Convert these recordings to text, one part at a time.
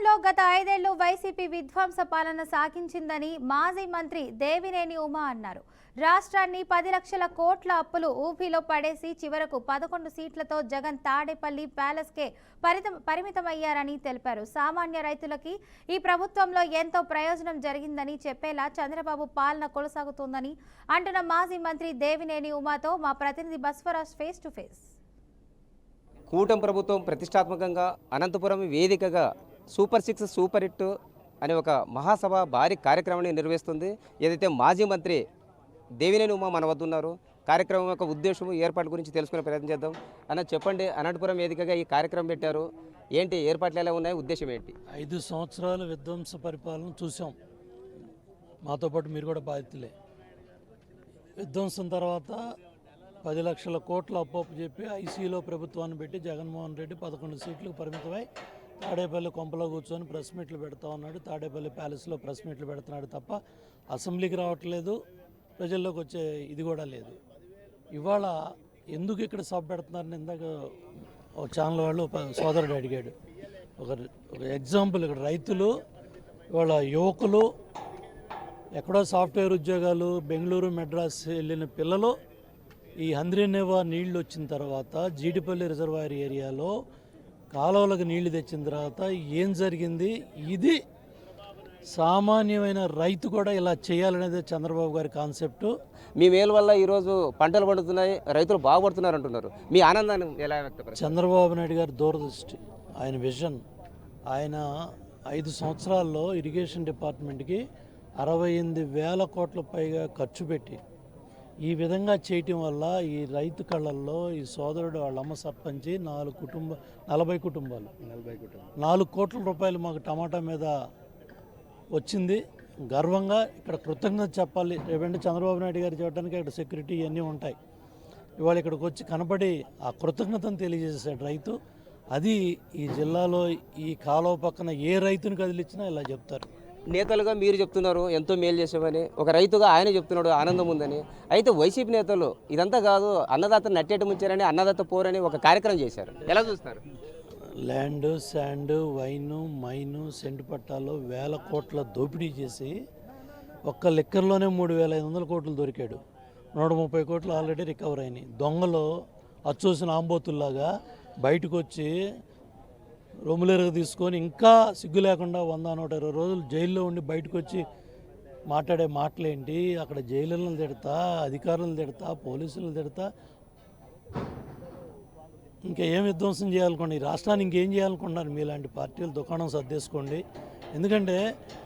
రాష్ట్రంలో గత 5 ఏళ్లు వైసీపీ విధ్వంస పాలన సాగించిందని మాజీ మంత్రి దేవినేని ఉమా అన్నారు. రాష్ట్రాన్ని 10 లక్షల కోట్ల అప్పులు ఊపిలో పడేసి చివరకు 11 సీట్లతో జగన్ తాడేపల్లి ప్యాలెస్కే పరిమితమయ్యారని తెలిపారు. సామాన్య రైతులకి ఈ ప్రభుత్వంలో ఎంతో ప్రయోజనం జరిగిందని చెప్పేలా చంద్రబాబు పాలన కొనసాగుతోందని అంటున్న మాజీ మంత్రి దేవినేని ఉమాతో మా ప్రతినిధి బస్వరాజ్ ఫేస్ టు ఫేస్. కూటమి ప్రభుత్వం ప్రతిష్టాత్మకంగా అనంతపురం వేదికగా సూపర్ 6 సూపర్ హిట్ అనే ఒక మహాసభ భారీ కార్యక్రమాన్ని నిర్వహిస్తుంది. ఏదైతే మాజీ మంత్రి దేవినేని ఉమా మన వద్ద ఉన్నారు. కార్యక్రమం యొక్క ఉద్దేశం ఏర్పాటు గురించి తెలుసుకునే ప్రయత్నం చేద్దాం. అన్న చెప్పండి, అనంతపురం వేదికగా ఈ కార్యక్రమం పెట్టారు, ఏంటి ఏర్పాట్లు ఎలా ఉన్నాయి, ఉద్దేశం ఏంటి? 5 సంవత్సరాల విధ్వంస పరిపాలన చూసాం. మాతో పాటు మీరు కూడా బాధితులే. విధ్వంసం తర్వాత 10 లక్షల కోట్ల అప్పు చెప్పి ఐసీలో ప్రభుత్వాన్ని పెట్టి జగన్మోహన్ రెడ్డి 11 సీట్లకు పరిమితమై తాడేపల్లి కొంపలో కూర్చొని ప్రెస్ మీట్లు పెడతా ఉన్నాడు. తాడేపల్లి ప్యాలెస్లో ప్రెస్ మీట్లు పెడుతున్నాడు తప్ప అసెంబ్లీకి రావట్లేదు, ప్రజల్లోకి వచ్చే ఇది కూడా లేదు. ఇవాళ ఎందుకు ఇక్కడ సభ పెడుతున్నారని ఇందాక ఒక ఛానల్ వాళ్ళు సోదరుడు అడిగాడు. ఒక ఎగ్జాంపుల్, ఇక్కడ రైతులు, ఇవాళ యువకులు, ఎక్కడో సాఫ్ట్వేర్ ఉద్యోగాలు, బెంగళూరు మెడ్రాస్ వెళ్ళిన పిల్లలు ఈ హంద్రీనేవా నీళ్లు వచ్చిన తర్వాత జీడిపల్లి రిజర్వాయర్ ఏరియాలో కాలువలకు నీళ్లు తెచ్చిన తర్వాత ఏం జరిగింది, ఇది సామాన్యమైన రైతు కూడా ఇలా చేయాలనేది చంద్రబాబు గారి కాన్సెప్టు. మీ మేలు వల్ల ఈరోజు పంటలు పండుతున్నాయి, రైతులు బాగుపడుతున్నారు అంటున్నారు. మీ ఆనందాన్ని ఎలా వ్యక్తపరుస్తారు? చంద్రబాబు నాయుడు గారి దూరదృష్టి, ఆయన విజన్. ఆయన 5 సంవత్సరాల్లో ఇరిగేషన్ డిపార్ట్మెంట్కి 68,000 కోట్ల పైగా ఖర్చు పెట్టి ఈ విధంగా చేయటం వల్ల ఈ రైతు కళ్ళల్లో ఈ సోదరుడు వాళ్ళ అమ్మ సర్పంచి 40 కుటుంబాలు 4 కోట్ల రూపాయలు మాకు టమాటా మీద వచ్చింది. గర్వంగా ఇక్కడ కృతజ్ఞత చెప్పాలి. రేపంటే చంద్రబాబు నాయుడు గారు చెప్పడానికి ఇక్కడ సెక్యూరిటీ ఇవన్నీ ఉంటాయి. ఇవాళ ఇక్కడికి వచ్చి కనపడి ఆ కృతజ్ఞతను తెలియజేశాడు రైతు. అది ఈ జిల్లాలో ఈ కాలువ పక్కన ఏ రైతుని కదిలిచ్చినా ఇలా చెప్తారు. నేతలుగా మీరు చెప్తున్నారు ఎంతో మేలు చేసామని, ఒక రైతుగా ఆయన చెప్తున్నాడు ఆనందం ఉందని. అయితే వైసీపీ నేతలు ఇదంతా కాదు, అన్నదాత నట్టేట ముంచారని, అన్నదాత పోరని ఒక కార్యక్రమం చేశారు. ఎలా చూస్తారు? Land, sand, wine, mine, cent పట్టాలు 1000 కోట్ల దోపిడీ చేసి ఒక్క లిక్కర్లోనే 3,500 కోట్లు దొరికాడు. 130 కోట్లు ఆల్రెడీ రికవర్ అయినాయి. దొంగలు అచ్చూసిన ఆంబోతుల్లాగా బయటకు వచ్చి రొమ్ములేరుగా తీసుకొని ఇంకా సిగ్గు లేకుండా 100-120 రోజులు జైల్లో ఉండి బయటకు వచ్చి మాట్లాడే మాటలేంటి? అక్కడ జైలులను తిడతా, అధికారులను తిడతా, పోలీసులను తిడతా, ఇంకా ఏం విధ్వంసం చేయాలనుకోండి, ఈ రాష్ట్రాన్ని ఇంకేం చేయాలనుకుంటున్నారు? మీలాంటి పార్టీలు దుకాణం సర్దేసుకోండి. ఎందుకంటే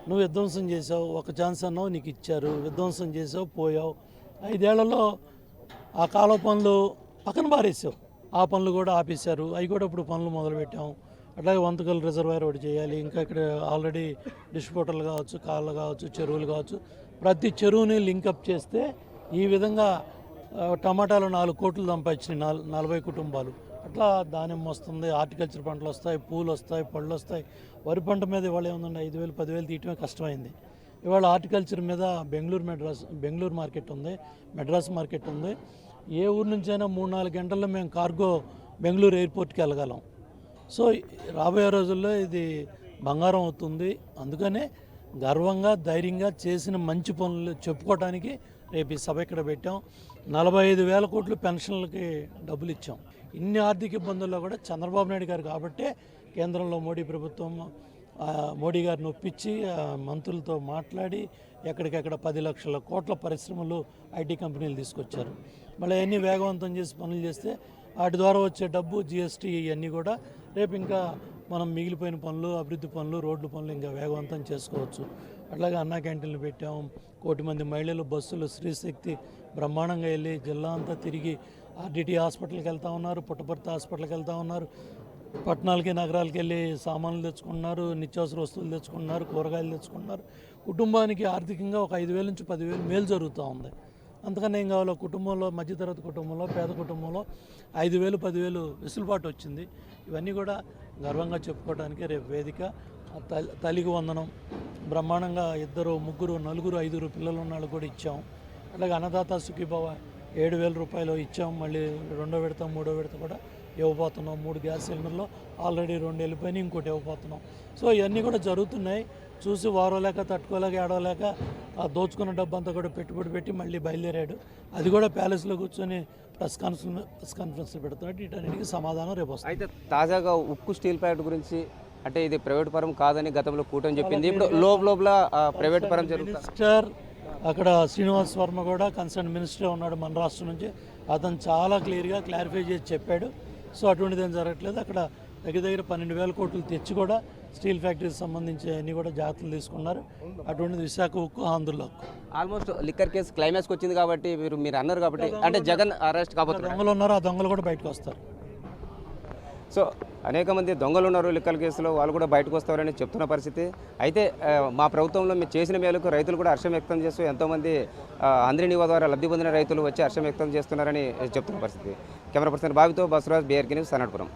నువ్వు విధ్వంసం చేసావు, ఒక ఛాన్స్ అన్నావు, నీకు ఇచ్చారు, విధ్వంసం చేసావు, పోయావు. 5 ఏళ్లలో ఆ కాలువ పనులు పక్కన పారేసావు, ఆ పనులు కూడా ఆపేశారు. అవి కూడా ఇప్పుడు పనులు మొదలుపెట్టాము. అట్లాగే వంతకల్ రిజర్వాయర్ ఒకటి చేయాలి. ఇంకా ఇక్కడ ఆల్రెడీ డిస్పోటర్లు కావచ్చు, కాళ్ళు కావచ్చు, చెరువులు కావచ్చు, ప్రతి చెరువుని లింకప్ చేస్తే ఈ విధంగా టమాటాలు 4 కోట్లు సంపాదించినాయి 40 కుటుంబాలు. అట్లా దానిమ్మ వస్తుంది, హార్టికల్చర్ పంటలు వస్తాయి, పూలు వస్తాయి, పళ్ళు వస్తాయి. వరి పంట మీద ఇవాళ ఏముందండి, 5,000 10,000 తీయటమే కష్టమైంది. ఇవాళ హార్టికల్చర్ మీద బెంగళూరు మార్కెట్ ఉంది, మెడ్రాస్ మార్కెట్ ఉంది. ఏ ఊరు నుంచైనా 3-4 గంటల్లో మేము కార్గో బెంగళూరు ఎయిర్పోర్ట్కి వెళ్ళగలం. సో రాబోయే రోజుల్లో ఇది బంగారం అవుతుంది. అందుకనే గర్వంగా, ధైర్యంగా చేసిన మంచి పనులు చెప్పుకోవడానికి రేపు ఈ సభ ఇక్కడ పెట్టాం. 45,000 కోట్లు పెన్షన్లకి డబ్బులు ఇచ్చాం. ఇన్ని ఆర్థిక ఇబ్బందుల్లో కూడా చంద్రబాబు నాయుడు గారు కాబట్టే కేంద్రంలో మోడీ ప్రభుత్వం మోడీ గారిని ఒప్పించి మంత్రులతో మాట్లాడి ఎక్కడికెక్కడ 10 లక్షల కోట్ల పరిశ్రమలు, ఐటీ కంపెనీలు తీసుకొచ్చారు. మళ్ళీ అవన్నీ వేగవంతం చేసి పనులు చేస్తే వాటి ద్వారా వచ్చే డబ్బు, జిఎస్టీ, ఇవన్నీ కూడా రేపు ఇంకా మనం మిగిలిపోయిన పనులు, అభివృద్ధి పనులు, రోడ్ల పనులు ఇంకా వేగవంతం చేసుకోవచ్చు. అట్లాగే అన్నా క్యాంటీన్లు పెట్టాం. 1 కోటి మంది మహిళలు బస్సులు స్త్రీశక్తి బ్రహ్మాండంగా వెళ్ళి జిల్లా అంతా తిరిగి ఆర్డిటి హాస్పిటల్కి వెళ్తూ ఉన్నారు, పుట్టపర్తి హాస్పిటల్కి వెళ్తూ ఉన్నారు, పట్టణాలకి నగరాలకి వెళ్ళి సామాన్లు తెచ్చుకుంటున్నారు, నిత్యావసర వస్తువులు తెచ్చుకుంటున్నారు, కూరగాయలు తెచ్చుకుంటున్నారు. కుటుంబానికి ఆర్థికంగా ఒక 5,000 నుంచి 10,000 మేలు జరుగుతూ ఉంది. అంతకన్నా ఏం కావాలో? కుటుంబంలో, మధ్యతరగతి కుటుంబంలో, పేద కుటుంబంలో 5,000 10,000 వెసులుబాటు వచ్చింది. ఇవన్నీ కూడా గర్వంగా చెప్పుకోవడానికి రేపు వేదిక. తల్లికి వందనం బ్రహ్మాండంగా 2, 3, 4, 5 పిల్లలు ఉన్న వాళ్ళు కూడా ఇచ్చాం. అలాగే అన్నదాత సుఖీభవ 7,000 రూపాయలు ఇచ్చాం. మళ్ళీ 2వ విడత 3వ విడత కూడా ఇవ్వబోతున్నాం. 3 గ్యాస్ సిలిండర్లో ఆల్రెడీ 2 వెళ్ళిపోయినాయి, ఇంకోటి ఇవ్వబోతున్నాం. సో ఇవన్నీ కూడా జరుగుతున్నాయి. చూసి వారోలేక తట్టుకోలేక ఏడవలేక ఆ దోచుకున్న డబ్బు అంతా కూడా పెట్టుబడి పెట్టి మళ్ళీ బయలుదేరాడు. అది కూడా ప్యాలెస్లో కూర్చొని ప్రెస్ కాన్ఫరెన్స్ పెడుతున్నాడు. వీటన్నిటికీ సమాధానం రేపు వస్తుంది. అయితే తాజాగా ఉక్కు స్టీల్ ప్లాంట్ గురించి అంటే ఇది ప్రైవేట్ పరం కాదని గతంలో కూటమి చెప్పింది. ఇప్పుడు లోపల ప్రైవేట్ పరం జరుగుతుంది. మినిస్టర్ అక్కడ శ్రీనివాస్ వర్మ కూడా కన్సర్న్ మినిస్టర్ ఉన్నాడు మన రాష్ట్రం నుంచి. అతను చాలా క్లియర్గా క్లారిఫై చేసి చెప్పాడు. సో అటువంటిది ఏం జరగట్లేదు. అక్కడ దగ్గర 12,000 కోట్లు తెచ్చి కూడా స్టీల్ ఫ్యాక్టరీకి సంబంధించి అన్ని కూడా జాగ్రత్తలు తీసుకున్నారు. అటువంటిది విశాఖ ఉక్కు, ఆంధ్రలో ఉక్కు. ఆల్మోస్ట్ లిక్కర్ కేసు క్లైమాక్స్కి వచ్చింది కాబట్టి మీరు అన్నారు కాబట్టి అంటే జగన్ అరెస్ట్ కాబోతున్నారు. దొంగలు ఉన్నారు, ఆ దొంగలు కూడా బయటకు వస్తారు. సో అనేక మంది దొంగలు ఉన్నారు లిక్కర్ కేసులో, వాళ్ళు కూడా బయటకు వస్తారని చెప్తున్న పరిస్థితి. అయితే మా ప్రభుత్వంలో మీరు చేసిన మేరకు రైతులు కూడా హర్షం వ్యక్తం చేస్తూ ఎంతోమంది అంద్రి నివా ద్వారా లబ్ధి పొందిన రైతులు వచ్చి హర్షం వ్యక్తం చేస్తున్నారని చెప్తున్న పరిస్థితి. కెమెరా పర్సన్ బాబుతో బసవరాజ్, BRK న్యూస్, సనట్పురం.